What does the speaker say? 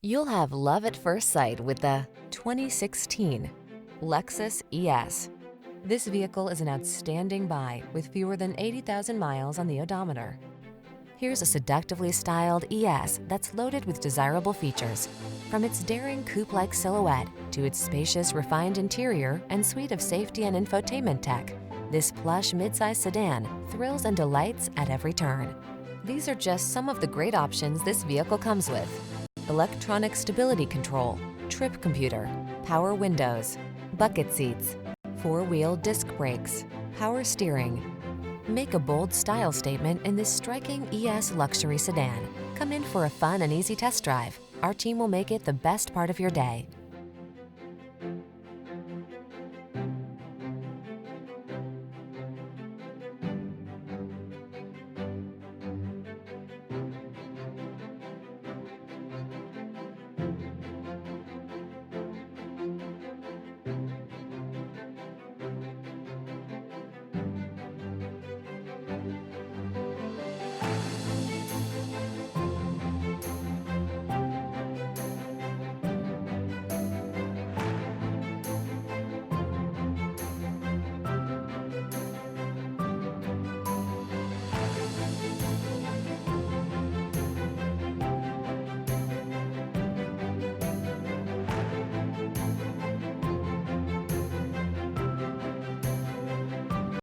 You'll have love at first sight with the 2016 Lexus ES. This vehicle is an outstanding buy with fewer than 80,000 miles on the odometer. Here's a seductively styled ES that's loaded with desirable features. From its daring coupe-like silhouette to its spacious, refined interior and suite of safety and infotainment tech, this plush midsize sedan thrills and delights at every turn. These are just some of the great options this vehicle comes with: electronic stability control, trip computer, power windows, bucket seats, four-wheel disc brakes, power steering. Make a bold style statement in this striking ES luxury sedan. Come in for a fun and easy test drive. Our team will make it the best part of your day.